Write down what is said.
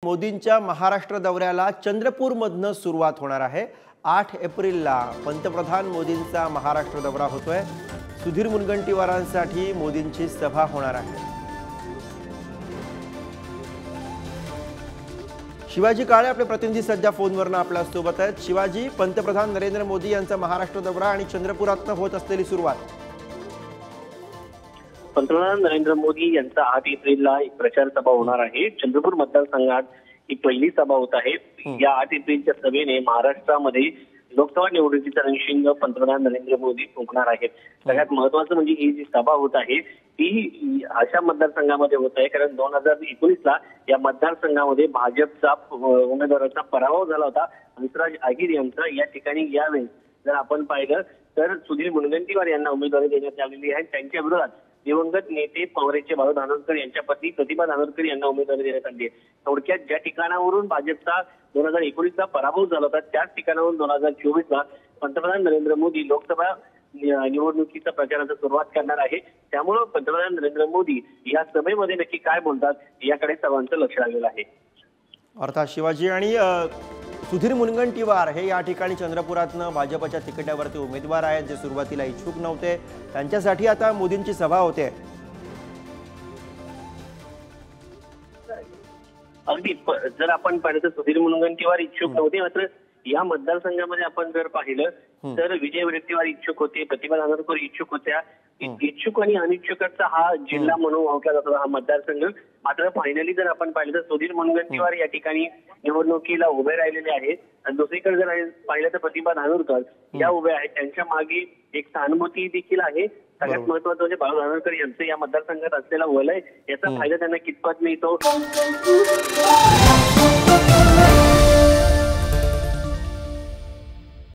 मोदींच्या महाराष्ट्र दौऱ्याला चंद्रपूरमधनं सुरुवात होणार आहे। 8 एप्रिलला पंतप्रधान मोदींचा महाराष्ट्र दौरा होतोय। सुधीर मुनगंटीवारांसाठी मोदींची सभा होणार आहे। शिवाजी काळे आपले प्रतिनिधी सध्या फोनवरनं आपल्या सोबत आहेत। शिवाजी, पंतप्रधान नरेंद्र मोदी यांचा महाराष्ट्र दौरा आणि चंद्रपुरातनं होत असलेली सुरुवात। पंतप्रधान नरेंद्र मोदी यांचा 8 एप्रिलला एक प्रचार सभा होणार आहे। चंद्रपूर मतदारसंघात ही पहिली सभा होत आहे। या 8 एप्रिलच्या सभेने महाराष्ट्रामध्ये लोकसभा निवडणुकीचा रणशिंग पंतप्रधान नरेंद्र मोदी फुंकणार आहेत। सगळ्यात महत्त्वाचं म्हणजे ही जी सभा होत आहे ती अशा मतदारसंघामध्ये होत आहे कारण 2019ला या मतदारसंघामध्ये भाजपचा उमेदवाराचा पराभव झाला होता। हंसराज अहिर यांचा या ठिकाणी यावेळेस जर आपण पाहिलं तर सुधीर मुनगंटीवार यांना उमेदवारी देण्यात आलेली आहे। त्यांच्या विरोधात दिवंगत नेते काँग्रेसचे बाळू धानोरकर यांच्या पत्नी प्रतिभा धानोरकर यांना उमेदवारी देण्यात आली आहे। थोडक्यात ज्या ठिकाणावरून भाजपचा 2019ला पराभव झाला होता त्याच ठिकाणावरून 2024ला पंतप्रधान नरेंद्र मोदी लोकसभा निवडणुकीच्या प्रचाराला सुरुवात करणार आहे। त्यामुळे पंतप्रधान नरेंद्र मोदी या सभेमध्ये नक्की काय बोलतात याकडे सर्वांचं लक्ष लागलेलं आहे। अर्थात शिवाजी, आणि सुधीर मुनगंटीवार हे या ठिकाणी चंद्रपुरातनं भाजपच्या तिकिटावरती उमेदवार आहेत जे सुरुवातीला इच्छुक नव्हते, त्यांच्यासाठी आता मोदींची सभा होते। अगदी जर आपण पाहिलं तर सुधीर मुनगंटीवार इच्छुक नव्हते, मात्र या मतदारसंघामध्ये आपण जर पाहिलं तर विजय वडेट्टीवार इच्छुक होते, प्रतिभा धानोरकर इच्छुक होत्या। इच्छुक आणि अनिच्छुकांचा हा जिल्हा म्हणून ओळखला जातो हा मतदारसंघ। मात्र फायनली जर आपण पाहिलं तर सुधीर मुनगंटीवार या ठिकाणी निवडणुकीला उभे राहिलेले आहेत आणि दुसरीकडे जर पाहिलं तर प्रतिभा धानोरकर या उभे आहेत। त्यांच्या मागे एक सहानुभूती देखील आहे। सगळ्यात महत्त्वाचं म्हणजे बाळू धानोरकर यांचं या मतदारसंघात असलेला वलय याचा फायदा त्यांना कितपत मिळतो।